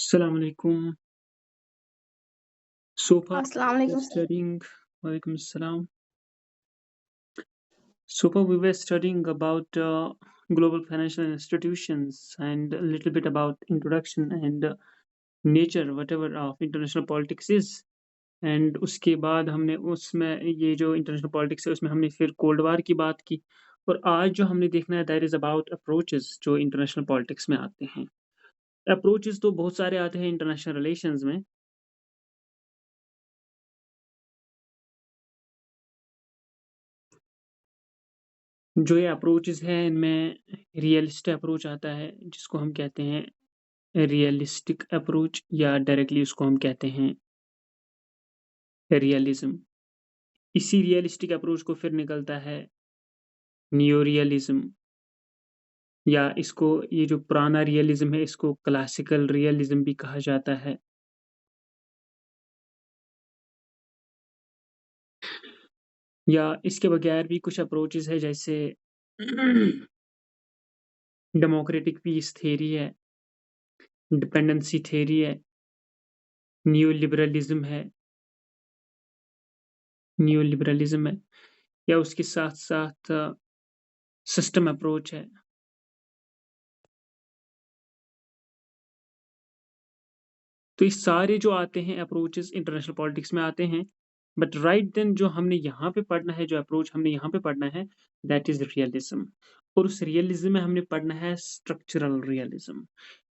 Assalamu alaikum. So far, अस्सलाम we were वालेकुम। studying. Walaikum assalam. So far, we were studying about global financial institutions and a little bit about introduction and nature, whatever of international politics is. And उसके बाद हमने उसमें ये जो international politics है उसमें हमने फिर कोल्ड वार की बात की और आज जो हमने देखना है दैट इज अबाउट अप्रोचेस जो इंटरनेशनल पॉलिटिक्स में आते हैं। अप्रोचेस तो बहुत सारे आते हैं इंटरनेशनल रिलेशंस में। जो ये अप्रोचेस है इनमें रियलिस्ट अप्रोच आता है जिसको हम कहते हैं रियलिस्टिक अप्रोच या डायरेक्टली उसको हम कहते हैं रियलिज्म। इसी रियलिस्टिक अप्रोच को फिर निकलता है न्यू रियलिज्म या इसको ये जो पुराना रियलिज्म है इसको क्लासिकल रियलिज्म भी कहा जाता है। या इसके बगैर भी कुछ अप्रोचेस है जैसे डेमोक्रेटिक पीस थ्योरी है, डिपेंडेंसी थ्योरी है, न्यू लिबरलिज्म है, न्यू लिबरलिज्म है या उसके साथ-साथ सिस्टम अप्रोच है। तो ये सारे जो आते हैं अप्रोचेस इंटरनेशनल पॉलिटिक्स में आते हैं, बट राइट देन जो हमने यहाँ पे पढ़ना है, जो अप्रोच हमने यहाँ पे पढ़ना है, दैट इज़ रियलिज़्म और उस रियलिज़्म में हमने पढ़ना है स्ट्रक्चरल रियलिज़्म।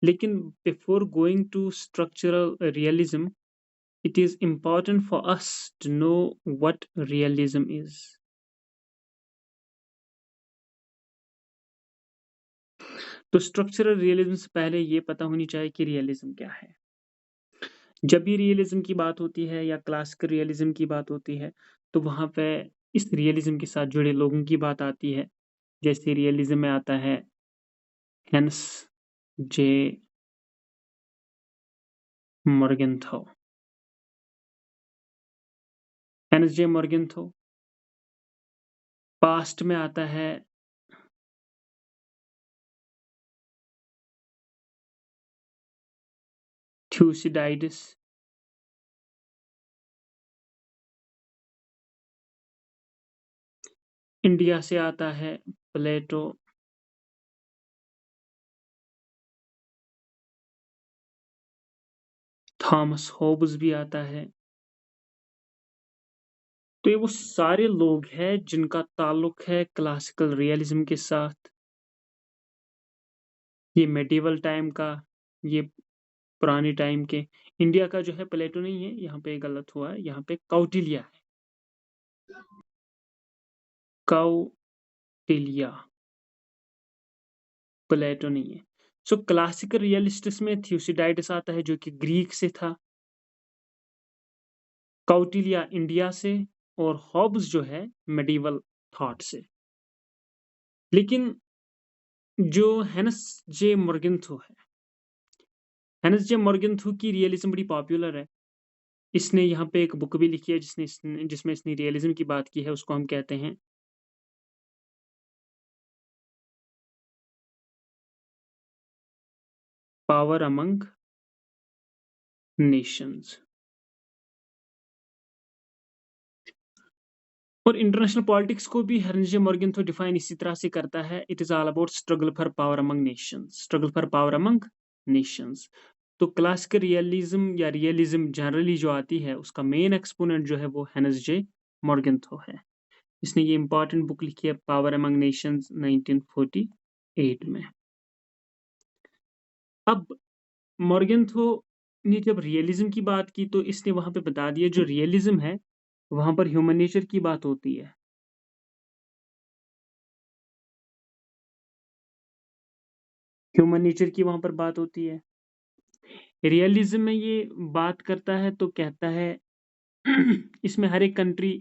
लेकिन before going to structural realism, it is important for us to know what realism is. तो स्ट्रक्चरल रियलिज्म से पहले ये पता होनी चाहिए कि रियलिज्म क्या है। जब भी रियलिज्म की बात होती है या क्लासिकल रियलिज्म की बात होती है, तो वहाँ पे इस रियलिज्म के साथ जुड़े लोगों की बात आती है। जैसे रियलिज्म में आता है हेंस जे मॉर्गेंथौ। हेंस जे मॉर्गेंथौ। पास्ट में आता है थ्यूसिडाइडिस। इंडिया से आता है प्लेटो। थॉमस होब्स भी आता है। तो ये वो सारे लोग हैं जिनका ताल्लुक है क्लासिकल रियलिज्म के साथ। ये मेडिवल टाइम का, ये पुराने टाइम के। इंडिया का जो है प्लेटो नहीं है, यहाँ पे गलत हुआ है, यहाँ पे कौटिल्य है। कौटिल्य, प्लेटो नहीं है। सो क्लासिकल रियलिस्टिक्स में थ्यूसिडाइडिस आता है जो कि ग्रीक से था, कौटिल्य इंडिया से और हॉब्स जो है मेडिवल थॉट से। लेकिन जो हेनस जे मॉर्गेंथौ है, हेनस जे मॉर्गेंथौ की रियलिज्म बड़ी पॉपुलर है। इसने यहाँ पे एक बुक भी लिखी है जिसमें इसने रियलिज्म की बात की है, उसको हम कहते हैं पावर अमंग नेशंस। और इंटरनेशनल पॉलिटिक्स को भी हेनरी मॉर्गेंथौ डिफाइन इसी तरह से करता है, it is all about struggle for power among Nations, struggle for power among Nations. तो क्लासिकल रियलिज्म या रियलिज्म जनरली जो आती है उसका मेन एक्सपोनेंट जो है वो हेनस जे मॉर्गेंथौ है। इसने ये इंपॉर्टेंट बुक लिखी है पावर अमंग नेशंस 1948 में। अब मॉर्गेंथौ ने जब रियलिज्म की बात की तो इसने वहां पे बता दिया जो रियलिज्म है वहां पर ह्यूमन नेचर की बात होती है। ह्यूमन नेचर की वहां पर बात होती है। रियलिज्म में ये बात करता है तो कहता है इसमें हर एक कंट्री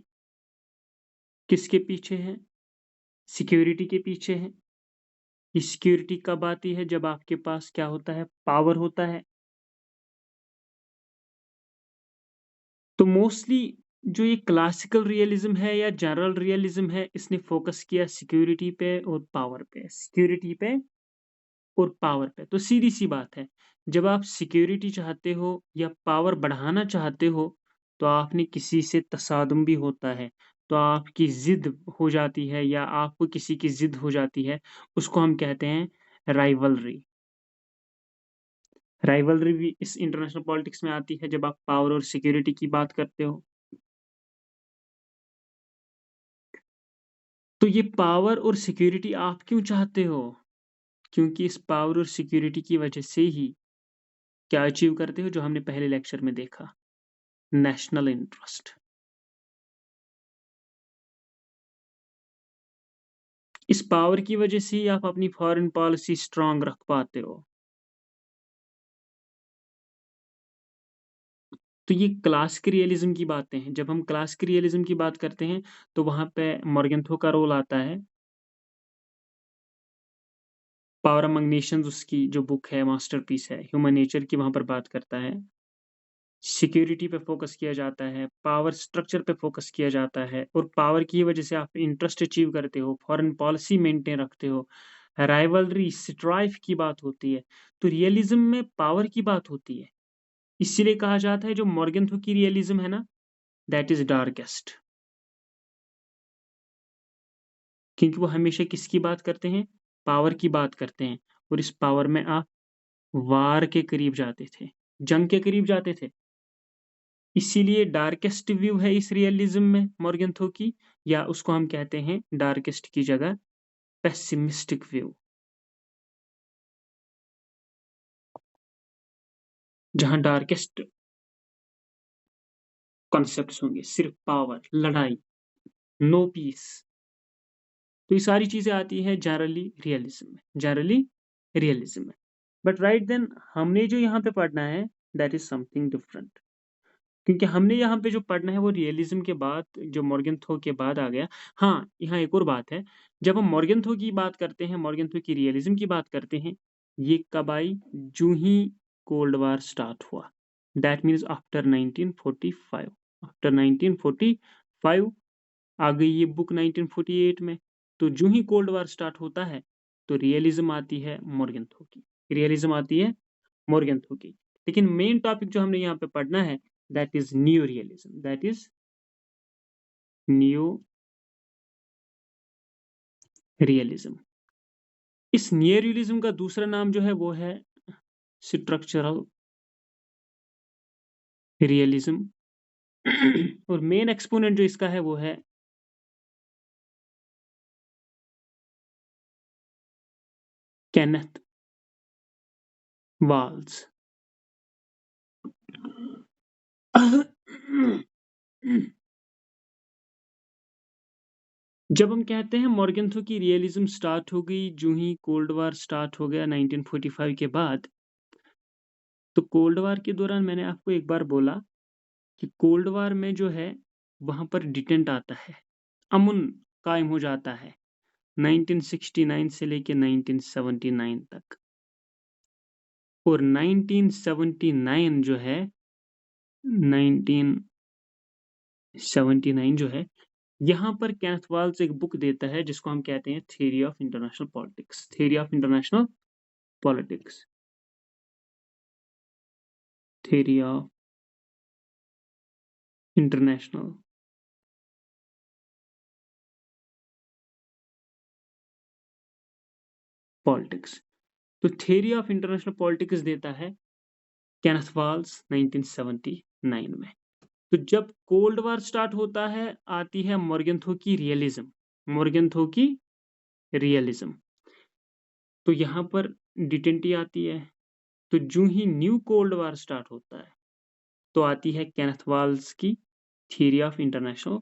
किसके पीछे है, सिक्योरिटी के पीछे है। ये सिक्योरिटी कब आती है, जब आपके पास क्या होता है, पावर होता है। तो मोस्टली जो ये क्लासिकल रियलिज्म है या जनरल रियलिज्म है इसने फोकस किया सिक्योरिटी पे और पावर पे, सिक्योरिटी पे और पावर पे। तो सीधी सी बात है, जब आप सिक्योरिटी चाहते हो या पावर बढ़ाना चाहते हो, तो आपने किसी से तसादम भी होता है, तो आपकी जिद हो जाती है या आपको किसी की जिद हो जाती है, उसको हम कहते हैं राइवलरी। राइवलरी भी इस इंटरनेशनल पॉलिटिक्स में आती है जब आप पावर और सिक्योरिटी की बात करते हो। तो ये पावर और सिक्योरिटी आप क्यों चाहते हो? क्योंकि इस पावर और सिक्योरिटी की वजह से ही क्या अचीव करते हो, जो हमने पहले लेक्चर में देखा, नेशनल इंटरेस्ट। इस पावर की वजह से ही आप अपनी फॉरेन पॉलिसी स्ट्रांग रख पाते हो। तो ये क्लासिक रियलिज्म की बातें हैं। जब हम क्लासिक रियलिज्म की बात करते हैं, तो वहां पे मॉर्गेंथो का रोल आता है। पावर अमंग नेशंस उसकी जो बुक है, मास्टरपीस है, ह्यूमन नेचर की, वहां पर बात करता है। सिक्योरिटी पे फोकस किया जाता है, पावर स्ट्रक्चर पे फोकस किया जाता है, और पावर की वजह से आप इंटरेस्ट अचीव करते हो, फॉरेन पॉलिसी मेंटेन रखते हो, राइवलरी स्ट्राइफ की बात होती है। तो रियलिज्म में पावर की बात होती है। इसीलिए कहा जाता है जो मॉर्गेंथो की रियलिज्म है ना, दैट इज डार्केस्ट। क्योंकि वो हमेशा किसकी बात करते हैं? पावर की बात करते हैं। और इस पावर में आप वार के करीब जाते थे, जंग के करीब जाते थे। इसीलिए डार्केस्ट व्यू है इस रियलिज्म में मॉर्गेंथो की, या उसको हम कहते हैं डार्केस्ट की जगह पेसिमिस्टिक व्यू, जहां डार्केस्ट कॉन्सेप्ट्स होंगे, सिर्फ पावर, लड़ाई, नो पीस। तो ये सारी चीजें आती है जनरली रियलिज्म में, जनरली रियलिज्म में। बट राइट देन, हमने जो यहाँ पे पढ़ना है, दैट इज समथिंग डिफरेंट। क्योंकि हमने यहाँ पे जो पढ़ना है वो रियलिज्म के बाद, जो मॉर्गेंथो के बाद आ गया। हाँ, यहाँ एक और बात है। जब हम मॉर्गेंथो की बात करते हैं, मॉर्गेंथो की रियलिज्म की बात करते हैं, ये कब आई? जो ही कोल्ड वार स्टार्ट हुआ, दैट मीन्स आफ्टर 1945। आफ्टर 1945 आ गई ये बुक 1948 में। तो जो ही कोल्ड वार स्टार्ट होता है, तो रियलिज्म आती है मॉर्गेंथो की, रियलिज्म आती है मॉर्गेंथो की। लेकिन मेन टॉपिक जो हमने यहाँ पे पढ़ना है, that is new realism, that is new realism. इस न्यू रियलिज्म का दूसरा नाम जो है वो है स्ट्रक्चरल रियलिज्म। और मेन एक्सपोनेंट जो इसका है वो है केनेथ वाल्स। जब हम कहते हैं मॉर्गेंथो की रियलिज्म स्टार्ट हो गई जो ही कोल्ड वार स्टार्ट हो गया 1945 के बाद, तो कोल्ड वार के दौरान मैंने आपको एक बार बोला कि कोल्ड वार में जो है वहां पर डिटेंट आता है, अमन कायम हो जाता है 1969 से लेके 1979 तक। और 1979 जो है, 1979 जो है, यहाँ पर केनेथ वाल्स एक बुक देता है जिसको हम कहते हैं theory of international politics, theory of international politics, theory of international politics. तो थ्योरी ऑफ इंटरनेशनल पॉलिटिक्स देता है केनेथ वाल्स 1979 में। तो जब कोल्ड वार स्टार्ट होता है, आती है मॉर्गेंथो की रियलिज्म, मॉर्गेंथो की रियलिज्म। तो यहाँ पर डिटेंटी आती है। तो जो ही न्यू कोल्ड वार स्टार्ट होता है, तो आती है केनेथ वाल्स की theory of international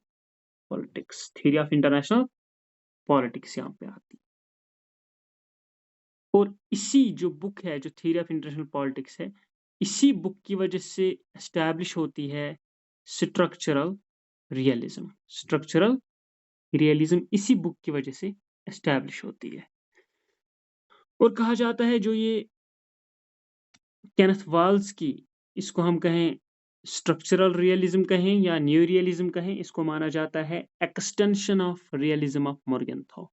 politics, theory of international politics यहाँ पे आती है। और इसी जो बुक है, जो थ्योरी ऑफ इंटरनेशनल पॉलिटिक्स है, इसी बुक की वजह से एस्टैब्लिश होती है स्ट्रक्चरल रियलिज्म। स्ट्रक्चरल रियलिज्म इसी बुक की वजह से एस्टैब्लिश होती है। और कहा जाता है जो ये केनेथ वाल्स की, इसको हम कहें स्ट्रक्चरल रियलिज्म कहें या न्यू रियलिज्म कहें, इसको माना जाता है extension of realism of Morgenthau.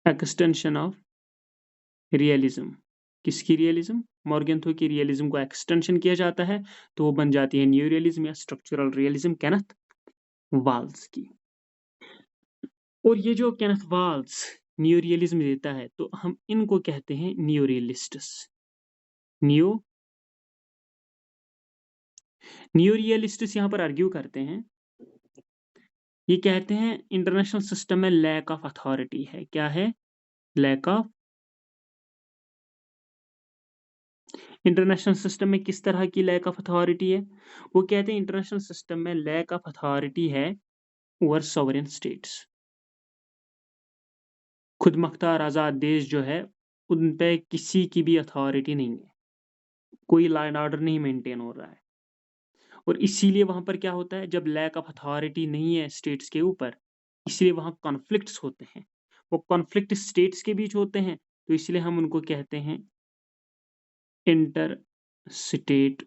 Extension of realism. किसकी रियलिज्म? मॉर्गेंथो की रियलिज्म को एक्सटेंशन किया जाता है तो वो बन जाती है न्यू रियलिज्म या स्ट्रक्चरल रियलिज्म केनेथ वाल्स की। और ये जो केनेथ वाल्स न्यू रियलिज्म देता है तो हम इनको कहते हैं न्यू रियलिस्ट्स। न्यू न्यू रियलिस्ट्स यहाँ पर आर्ग्यू करते हैं, ये कहते हैं इंटरनेशनल सिस्टम में लैक ऑफ अथॉरिटी है। क्या है? Lack of. इंटरनेशनल सिस्टम में किस तरह की लैक ऑफ अथॉरिटी है? वो कहते हैं इंटरनेशनल सिस्टम में लैक ऑफ अथॉरिटी है ओवर सॉवरेन स्टेट्स। खुद मुख्तार आज़ाद देश जो है उन पे किसी की भी अथॉरिटी नहीं है, कोई लॉ एंड ऑर्डर नहीं मेंटेन हो रहा है। और इसीलिए वहां पर क्या होता है, जब लैक ऑफ अथॉरिटी नहीं है स्टेट्स के ऊपर, इसलिए वहां कॉन्फ्लिक्ट्स होते हैं। वो कॉन्फ्लिक्ट स्टेट्स के बीच होते हैं तो इसलिए हम उनको कहते हैं इंटर स्टेट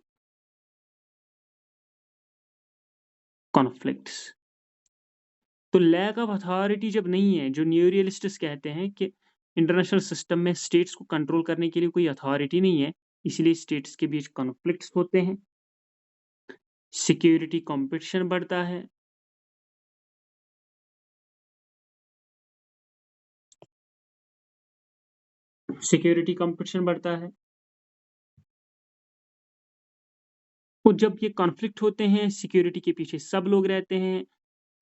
कॉन्फ्लिक्ट्स। तो लैक ऑफ अथॉरिटी जब नहीं है, जो न्यू रियलिस्टिक्स कहते हैं कि इंटरनेशनल सिस्टम में स्टेट्स को कंट्रोल करने के लिए कोई अथॉरिटी नहीं है, इसलिए स्टेट्स के बीच कॉन्फ्लिक्ट्स होते हैं, सिक्योरिटी कंपटीशन बढ़ता है, सिक्योरिटी कंपटीशन बढ़ता है। और जब ये कॉन्फ्लिक्ट होते हैं, सिक्योरिटी के पीछे सब लोग रहते हैं,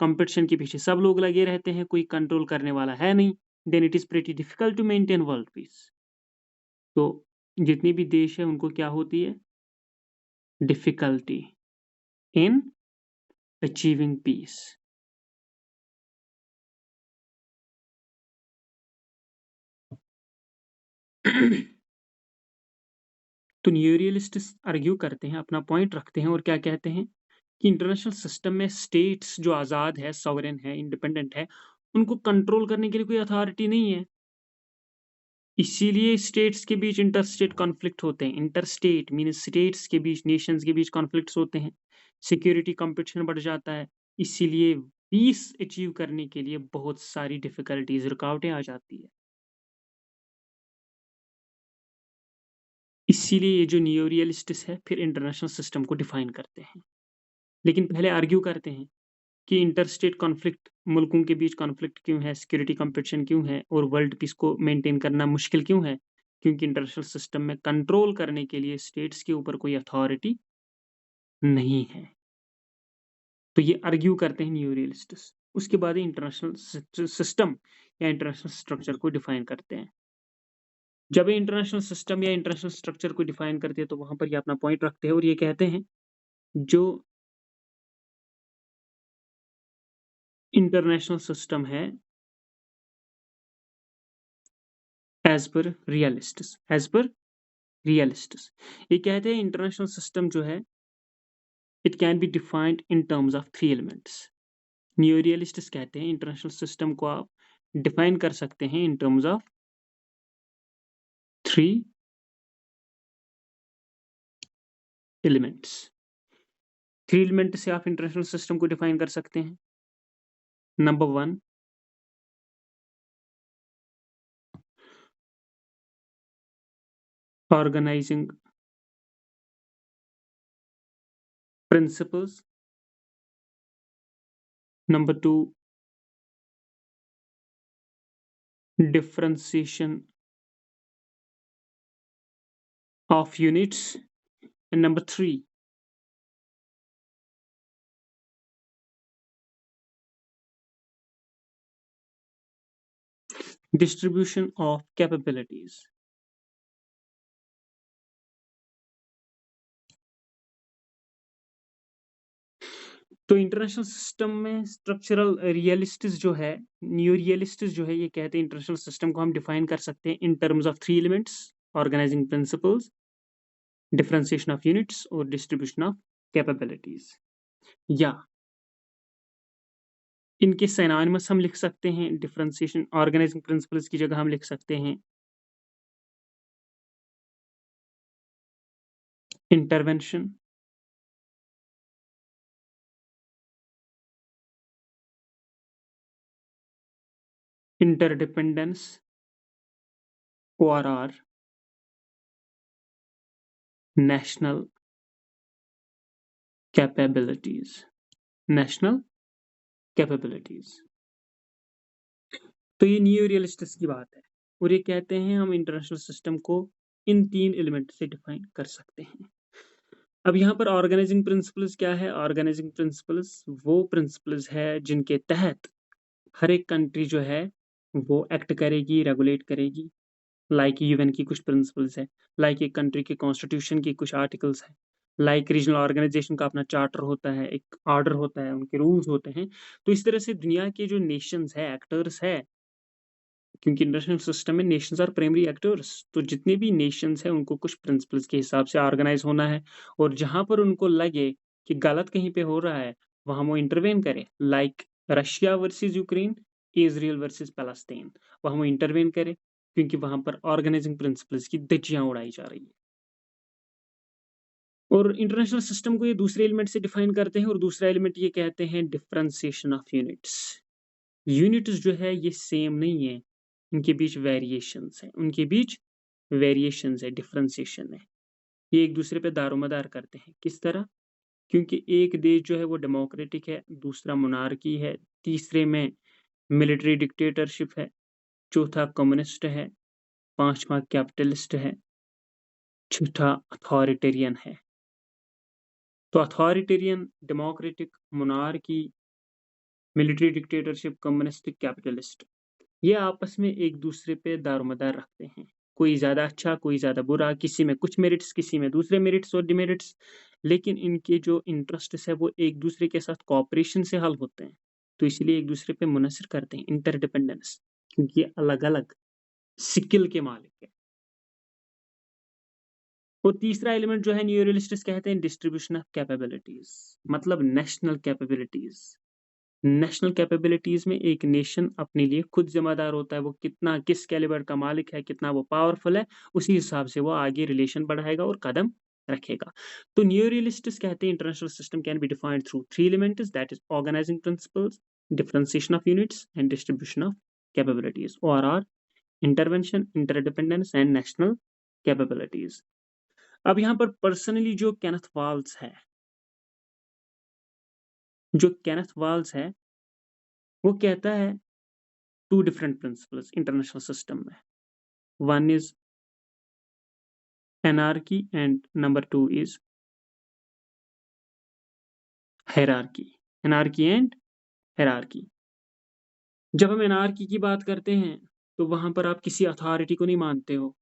कंपटीशन के पीछे सब लोग लगे रहते हैं, कोई कंट्रोल करने वाला है नहीं, then it is pretty difficult to maintain world peace. तो जितने भी देश है उनको क्या होती है? Difficulty in achieving peace. तो न्यू रियलिस्टिक्स आर्ग्यू करते हैं, अपना पॉइंट रखते हैं और क्या कहते हैं कि इंटरनेशनल सिस्टम में स्टेट्स जो आज़ाद है, सॉवरेन है, इंडिपेंडेंट है, उनको कंट्रोल करने के लिए कोई अथॉरिटी नहीं है, इसीलिए स्टेट्स के बीच इंटर स्टेट कॉन्फ्लिक्ट होते हैं। इंटर स्टेट मीन स्टेट्स के बीच, नेशंस के बीच कॉन्फ्लिक्ट्स होते हैं, सिक्योरिटी कंपटीशन बढ़ जाता है, इसीलिए पीस अचीव करने के लिए बहुत सारी डिफिकल्टीज, रुकावटें आ जाती है। इसीलिए ये जो नियो रियलिस्टिक्स है फिर इंटरनेशनल सिस्टम को डिफाइन करते हैं, लेकिन पहले आर्ग्यू करते हैं कि इंटरस्टेट कॉन्फ्लिक्ट, मुल्कों के बीच कॉन्फ्लिक्ट क्यों है, सिक्योरिटी कंपटीशन क्यों है और वर्ल्ड पीस को मेंटेन करना मुश्किल क्यों है? क्योंकि इंटरनेशनल सिस्टम में कंट्रोल करने के लिए स्टेट्स के ऊपर कोई अथॉरिटी नहीं है। तो ये आर्ग्यू करते हैं न्यू रियलिस्टिक्स। उसके बाद इंटरनेशनल सिस्टम या इंटरनेशनल स्ट्रक्चर को डिफाइन करते हैं। जब ये इंटरनेशनल सिस्टम या इंटरनेशनल स्ट्रक्चर को डिफाइन करते हैं तो वहां पर ये अपना पॉइंट रखते हैं और ये कहते हैं जो इंटरनेशनल सिस्टम है एज पर रियलिस्टिक्स, ये कहते हैं इंटरनेशनल सिस्टम जो है it can be defined in terms of three elements. New realistics कहते हैं इंटरनेशनल सिस्टम को आप डिफाइन कर सकते हैं in terms of three elements. Three element से आप इंटरनेशनल सिस्टम को डिफाइन कर सकते हैं। Number one, organising principles. Number two, differentiation of units, and number three, distribution of capabilities। तो इंटरनेशनल सिस्टम में स्ट्रक्चरल रियलिस्टिक्स जो है, न्यू रियलिस्टिक्स जो है, ये कहते हैं इंटरनेशनल सिस्टम को हम डिफाइन कर सकते हैं in terms of three elements, organising principles, differentiation of units और डिस्ट्रीब्यूशन ऑफ कैपेबिलिटीज। या इनके सिनोनिमस हम लिख सकते हैं, डिफरेंशिएशन ऑर्गेनाइजिंग प्रिंसिपल्स की जगह हम लिख सकते हैं intervention, interdependence, ORR, national capabilities, national capabilities। तो ये न्यू रियलिस्टिक्स की बात है और ये कहते हैं हम इंटरनेशनल सिस्टम को इन 3 एलिमेंट से डिफाइन कर सकते हैं। अब यहाँ पर ऑर्गेनाइजिंग प्रिंसिपल्स क्या है? ऑर्गेनाइजिंग प्रिंसिपल्स वो प्रिंसिपल्स है जिनके तहत हर एक कंट्री जो है वो एक्ट करेगी, रेगुलेट करेगी। लाइक यूएन की कुछ प्रिंसिपल्स है, लाइक एक कंट्री के कॉन्स्टिट्यूशन की कुछ आर्टिकल्स है, लाइक रीजनल ऑर्गेनाइजेशन का अपना चार्टर होता है, एक ऑर्डर होता है, उनके रूल्स होते हैं। तो इस तरह से दुनिया के जो नेशंस है, एक्टर्स है, क्योंकि इंटरनेशनल सिस्टम में नेशंस आर प्राइमरी एक्टर्स, तो जितने भी नेशंस हैं उनको कुछ प्रिंसिपल्स के हिसाब से ऑर्गेनाइज होना है और जहां पर उनको लगे कि गलत कहीं पे हो रहा है वहां वो इंटरवेन करे। Like Russia versus Ukraine, Israel versus Palestine, वहां वो इंटरवेन करे क्योंकि वहां पर ऑर्गेनाइजिंग प्रिंसिपल्स की धज्जियां उड़ाई जा रही है। और इंटरनेशनल सिस्टम को ये दूसरे एलिमेंट से डिफाइन करते हैं और दूसरा एलिमेंट ये कहते हैं डिफरेंशिएशन ऑफ यूनिट्स। यूनिट्स जो है ये सेम नहीं है, इनके बीच वेरिएशंस हैं, उनके बीच वेरिएशंस है, डिफरेंशिएशन है। ये एक दूसरे पे दारोमदार करते हैं। किस तरह? क्योंकि एक देश जो है वो डेमोक्रेटिक है, दूसरा मोनार्की है, तीसरे में मिलिट्री डिक्टेटरशिप है, चौथा कम्युनिस्ट है, पांचवा कैपिटलिस्ट है, छठा अथॉरिटेरियन है। तो authoritarian, democratic, monarchy, military dictatorship, communistic, capitalist, ये आपस में एक दूसरे पे दारोमदार रखते हैं। कोई ज़्यादा अच्छा, कोई ज़्यादा बुरा, किसी में कुछ मेरिट्स, किसी में दूसरे मेरिट्स और डिमेरिट्स, लेकिन इनके जो इंटरेस्ट्स है वो एक दूसरे के साथ कॉपरेशन से हल होते हैं। तो इसलिए एक दूसरे पे मुनसर करते हैं, इंटरडिपेंडेंस, क्योंकि ये अलग-अलग स्किल के मालिक है। और तीसरा एलिमेंट जो है न्यू रियलिस्टिक्स कहते हैं डिस्ट्रीब्यूशन ऑफ कैपेबिलिटीज, मतलब नेशनल कैपेबिलिटीज। नेशनल कैपेबिलिटीज में एक नेशन अपने लिए खुद जिम्मेदार होता है, वो कितना किस कैलिबर का मालिक है, कितना वो पावरफुल है, उसी हिसाब से वो आगे रिलेशन बढ़ाएगा और कदम रखेगा। तो न्यू रियलिस्टिक्स कहते हैं international system can be defined through 3 elements, that is organising principles, differentiation of units and distribution of capabilities, ORR, intervention, interdependence and national capabilities. अब यहाँ पर पर्सनली जो केनेथ वाल्स है, जो केनेथ वाल्स है वो कहता है two different principles international system में। One is anarchy and number two is hierarchy. Anarchy and hierarchy. जब हम एनार्की की बात करते हैं तो वहां पर आप किसी अथॉरिटी को नहीं मानते हो,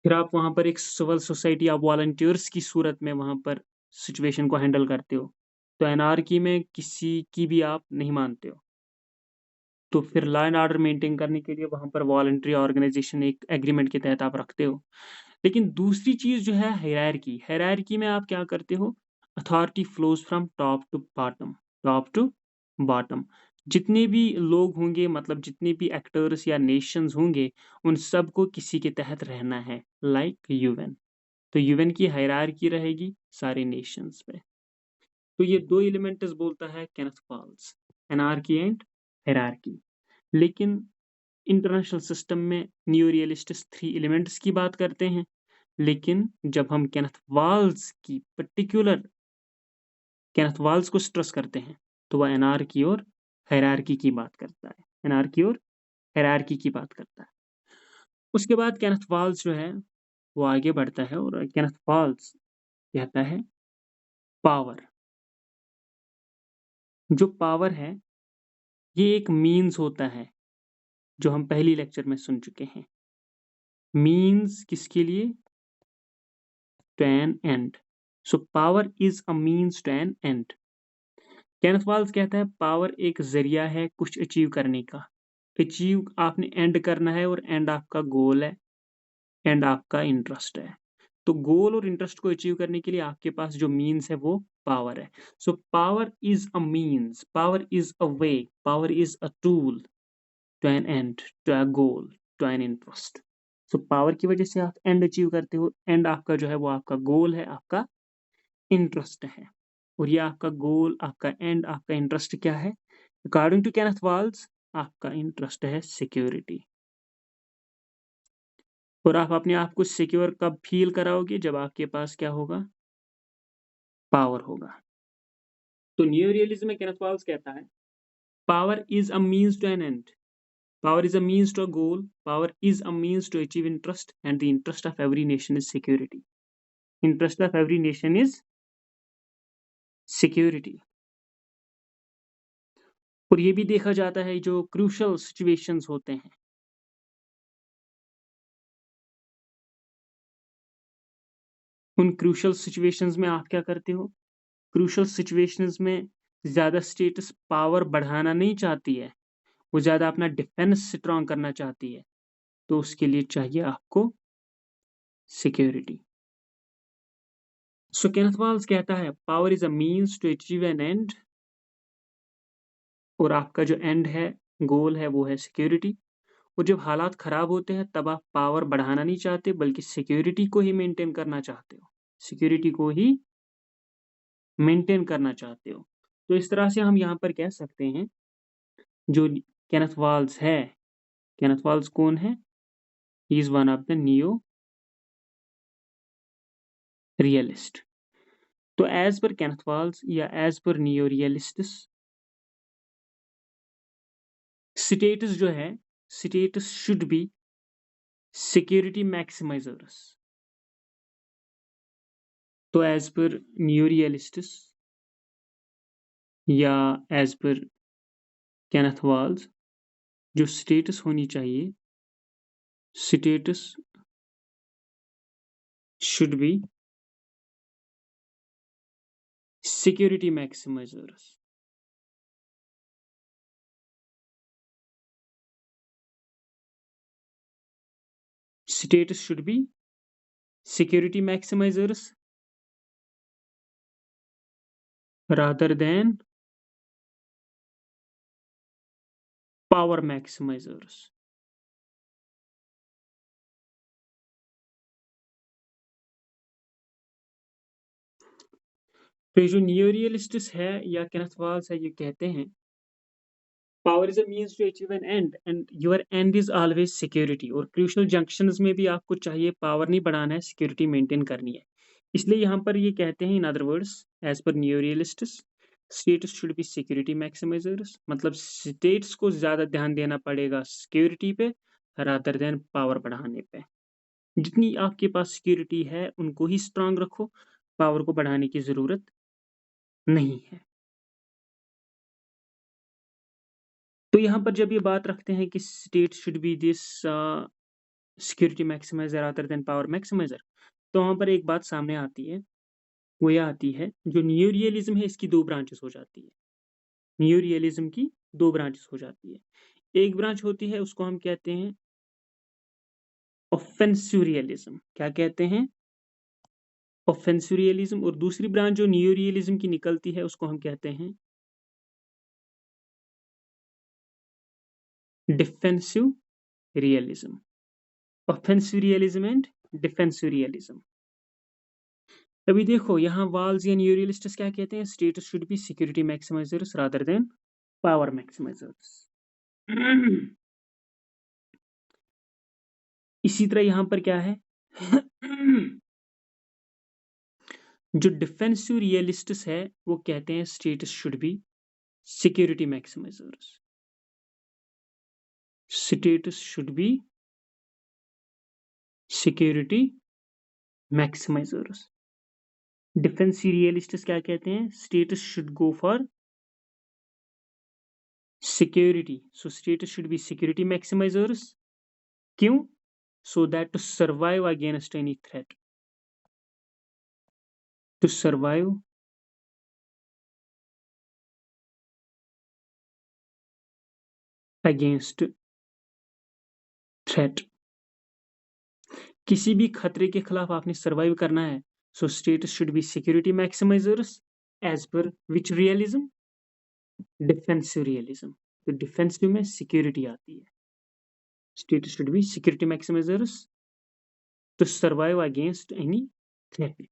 फिर आप वहां पर एक सिविल सोसाइटी या वॉलंटियर्स की सूरत में वहां पर सिचुएशन को हैंडल करते हो। तो एनार्की में किसी की भी आप नहीं मानते हो, तो फिर लॉ एंड ऑर्डर मेंटेन करने के लिए वहां पर वॉलंटरी ऑर्गेनाइजेशन एक एग्रीमेंट के तहत आप रखते हो। लेकिन दूसरी चीज जो है हायरार्की, हायरार्की में आप क्या करते हो? Authority flows from top to bottom, top to bottom. जितने भी लोग होंगे, मतलब जितने भी एक्टर्स या नेशंस होंगे, उन सबको किसी के तहत रहना है, लाइक यूएन। तो यूएन की हायरार्की रहेगी सारे नेशंस पे। तो ये दो एलिमेंट्स बोलता है केनेथ फॉल्स, एनार्की एंड हायरार्की। लेकिन इंटरनेशनल सिस्टम में न्यू रियलिस्टिक्स 3 एलिमेंट्स की बात करते हैं, लेकिन जब हम केनेथ वाल्स को स्ट्रेस करते हैं तो वह एनार्की और हायरार्की की बात करता है, एनार्की और हायरार्की की बात करता है। उसके बाद केनेथ वाल्स जो है वो आगे बढ़ता है और केनेथ वाल्स कहता है पावर। जो पावर है ये एक मीन्स होता है, जो हम पहली लेक्चर में सुन चुके हैं। मीन्स किसके लिए? To an end. So power is a means to an end. Kenneth Waltz कहता है पावर एक जरिया है कुछ अचीव करने का। अचीव आपने एंड करना है और एंड आपका गोल है, एंड आपका इंटरेस्ट है। तो गोल और इंटरेस्ट को अचीव करने के लिए आपके पास जो मीन्स है वो पावर है। So power is a means, power is a way, power is a tool to an end, to a goal, to an interest. So power की वजह से आप एंड अचीव करते हो, एंड आपका जो है वो आपका गोल है, आपका इंटरेस्ट है। और ये आपका गोल, आपका एंड, आपका इंटरेस्ट क्या है? अकॉर्डिंग टू केनेथ वाल्स आपका इंटरेस्ट है सिक्योरिटी। और आप अपने आप को सिक्योर कब फील कराओगे? जब आपके पास क्या होगा? पावर होगा। तो न्यू रियलिज्म में केनेथ वाल्स कहता है, power is a means to an end, power is a means to a goal, power is a means to achieve interest, and the interest of every nation is security. Interest of every nation is security. और ये भी देखा जाता है जो crucial situations होते हैं, उन क्रूशल सिचुएशंस में आप क्या करते हो? क्रूशल सिचुएशंस में ज़्यादा स्टेटस पावर बढ़ाना नहीं चाहती है, वो ज़्यादा अपना डिफेंस स्ट्रॉन्ग करना चाहती है, तो उसके लिए चाहिए आपको सिक्योरिटी। सो केनेथ वाल्स कहता है, power is a means to achieve an end, और आपका जो एंड है, गोल है, वो है सिक्योरिटी। और जब हालात खराब होते हैं तब आप पावर बढ़ाना नहीं चाहते, बल्कि सिक्योरिटी को ही मेंटेन करना चाहते हो, सिक्योरिटी को ही मेंटेन करना चाहते हो। तो इस तरह से हम यहाँ पर कह सकते हैं, जो केनेथ वाल्स है, केनेथ वाल्स कौन है? He is one of the neo realist. तो एज पर केनेथ वाल्स या एज पर नियो रियलिस्ट्स, स्टेटस जो है, स्टेटस शुड बी सिक्योरिटी मैक्सिमाइजर्स। तो एज पर नियो रियलिस्ट्स या एज पर केनेथ वाल्स, जो स्टेटस होनी चाहिए, states should be security maximizers. States should be security maximizers rather than power maximizers। तो ये जो नियो रियलिस्टिक्स है या केनेथ वाल्स है, ये कहते हैं, power is a means to achieve an end and your end is always security. और क्रूशल जंक्शंस में भी आपको चाहिए पावर नहीं बढ़ाना है, सिक्योरिटी मेंटेन करनी है। इसलिए यहाँ पर ये कहते हैं, in other words, as per neo realistics, states should be security maximizers. मतलब स्टेट्स को ज्यादा ध्यान देना पड़ेगा सिक्योरिटी पे रादर देन पावर बढ़ाने पे। जितनी आपके पास सिक्योरिटी है उनको ही स्ट्रांग रखो, पावर को बढ़ाने की जरूरत नहीं है। तो यहाँ पर जब ये बात रखते हैं कि state should B this security maximiser other than power maximiser, तो वहाँ पर एक बात सामने आती है, वो यह आती है, जो न्यू रियलिज्म है इसकी दो ब्रांचेस हो जाती है। न्यू रियलिज्म की दो ब्रांचेस हो जाती है। एक ब्रांच होती है, उसको हम कहते हैं ऑफेंसिव रियलिज्म। क्या कहते हैं? Offensive realism. और दूसरी ब्रांच जो न्यू रियलिज्म की निकलती है, उसको हम कहते हैं defensive realism. Offensive realism and defensive realism. अभी देखो यहाँ वाल्स या न्यू रियलिस्ट्स क्या कहते हैं? States should be security maximizers rather than power maximizers. इसी तरह यहाँ पर क्या है? जो डिफेंसिव रियलिस्ट्स है वो कहते हैं states should be security maximizers. States should be security maximizers. Defensive realists क्या कहते हैं? States should go for security. So states should be security maximizers. क्यों? So that to survive against any threat, to survive against threat, किसी भी खतरे के खिलाफ आपने सर्वाइव करना है, so states should be security maximizers as per which realism? Defensive realism. तो डिफेंसिव में सिक्योरिटी आती है, states should be security maximizers to survive against any threat.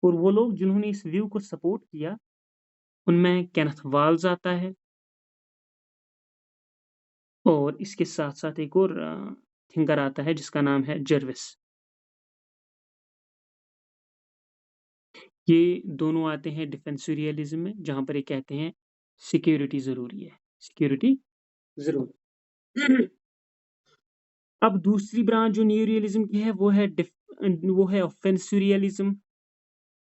और वो लोग जिन्होंने इस व्यू को सपोर्ट किया, उनमें केनेथ वाल्स आता है, और इसके साथ साथ एक और थिंकर आता है जिसका नाम है जर्विस। ये दोनों आते हैं डिफेंसिव रियलिज्म में, जहां पर ये कहते हैं सिक्योरिटी जरूरी है, सिक्योरिटी जरूरी। अब दूसरी ब्रांच जो न्यू रियलिज्म की है वो है ऑफेंसिव रियलिज्म।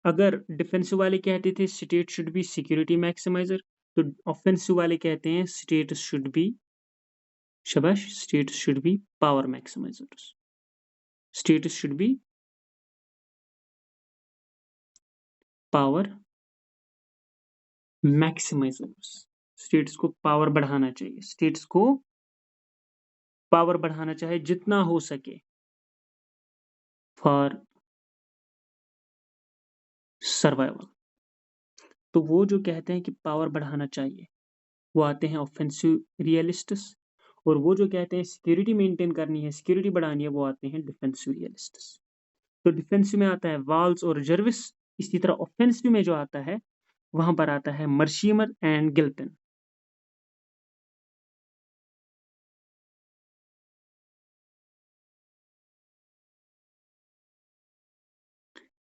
अगर डिफेंसिव वाले कहते थे state should be security maximizer, तो ऑफेंसिव वाले कहते हैं स्टेट शुड बी, शाबाश, state should be power maximizers, state should be power maximizers. States को पावर बढ़ाना चाहिए, स्टेट्स को पावर बढ़ाना चाहिए जितना हो सके फॉर सर्वाइवल। तो वो जो कहते हैं कि पावर बढ़ाना चाहिए वो आते हैं ऑफेंसिव रियलिस्ट्स, और वो जो कहते हैं सिक्योरिटी मेंटेन करनी है, सिक्योरिटी बढ़ानी है, वो आते हैं डिफेंसिव रियलिस्ट्स। तो डिफेंसिव में आता है वाल्स और जर्विस। इसी तरह ऑफेंसिव में जो आता है वहां पर आता है मर्शिमर एंड गिल्पिन।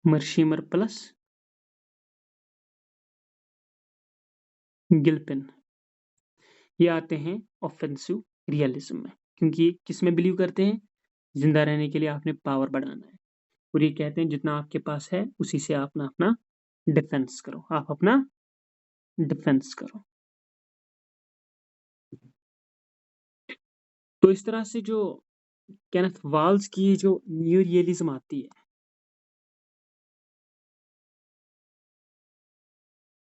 मर्शिमर प्लस गिल्पिन, ये आते हैं ऑफेंसिव रियलिज्म में, क्योंकि ये किस में बिलीव करते हैं, जिंदा रहने के लिए आपने पावर बढ़ाना है, और ये कहते हैं जितना आपके पास है उसी से आप अपना डिफेंस करो, आप अपना डिफेंस करो। तो इस तरह से जो केनेथ वाल्स की जो न्यू रियलिज्म आती है,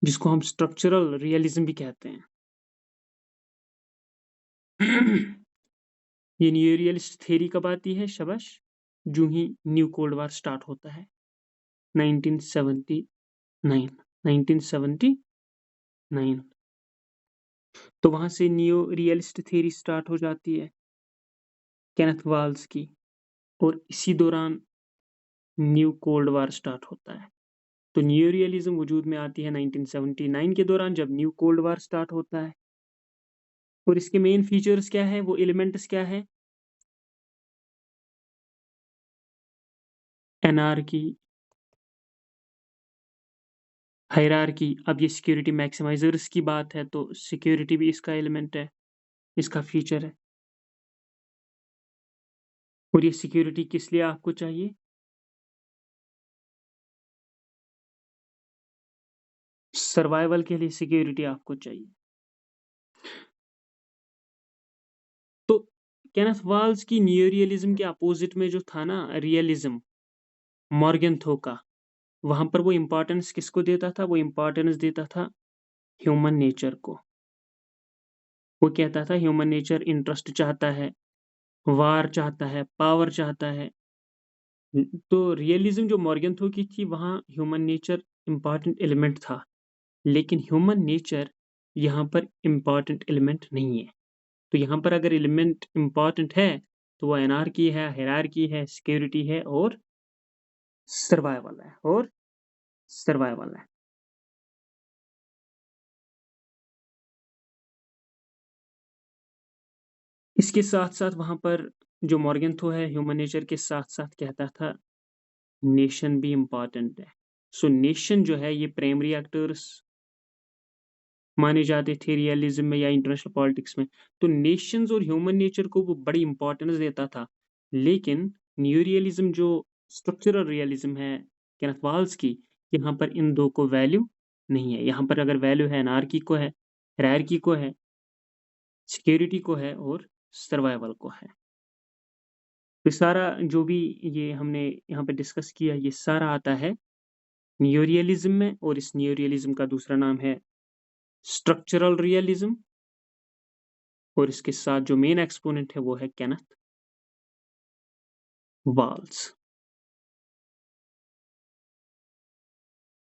जिसको हम स्ट्रक्चरल रियलिज्म भी कहते हैं, ये न्यू रियलिस्ट थ्योरी कब आती है, शबाश, जो ही न्यू कोल्ड वार स्टार्ट होता है 1979, 1979। तो वहां से न्यू रियलिस्ट थ्योरी स्टार्ट हो जाती है केनेथ वाल्स की, और इसी दौरान न्यू कोल्ड वार स्टार्ट होता है। तो न्यू रियलिज्म वजूद में आती है 1979 के दौरान, जब न्यू कोल्ड वार स्टार्ट होता है। और इसके मेन फीचर्स क्या है, वो एलिमेंट्स क्या है, एनार्की, हायरार्की। अब ये सिक्योरिटी मैक्सिमाइजर्स की बात है तो सिक्योरिटी भी इसका एलिमेंट है, इसका फीचर है। और ये सिक्योरिटी किस लिए आपको चाहिए, सर्वाइवल के लिए सिक्योरिटी आपको चाहिए। तो केनेथ वाल्स की न्यू रियलिज्म के अपोजिट में जो था ना रियलिज्म, मॉर्गेंथो का, वहां पर वो इंपॉर्टेंस किसको देता था, वो इंपॉर्टेंस देता था ह्यूमन नेचर को। वो कहता था ह्यूमन नेचर इंटरेस्ट चाहता है, वार चाहता है, पावर चाहता है। तो रियलिज्म जो मॉर्गेंथो की थी वहाँ ह्यूमन नेचर इम्पॉर्टेंट एलिमेंट था, लेकिन ह्यूमन नेचर यहाँ पर इम्पॉर्टेंट एलिमेंट नहीं है। तो यहाँ पर अगर एलिमेंट इम्पॉर्टेंट है तो वो एनार्की है, हायरार्की है, सिक्योरिटी है और सर्वाइवल है, और सर्वाइवल है। इसके साथ साथ वहाँ पर जो मॉर्गेंथो है ह्यूमन नेचर के साथ साथ कहता था नेशन भी इम्पॉर्टेंट है। सो नेशन जो है ये प्राइमरी एक्टर्स माने जाते थे रियलिज्म में या इंटरनेशनल पॉलिटिक्स में। तो नेशंस और ह्यूमन नेचर को वो बड़ी इंपॉर्टेंस देता था, लेकिन न्यू रियलिज्म जो स्ट्रक्चरल रियलिज्म है केनेथ वाल्स की, यहाँ पर इन दो को वैल्यू नहीं है। यहाँ पर अगर वैल्यू है एनार्की को है, हायरार्की को है, सिक्योरिटी को है और सर्वाइवल को है। तो सारा जो भी ये हमने यहाँ पे डिस्कस किया ये सारा आता है न्यू रियलिज्म में, और इस न्यू रियलिज्म का दूसरा नाम है स्ट्रक्चरल रियलिज्म, और इसके साथ जो मेन एक्सपोनेंट है वो है केनेथ वाल्स।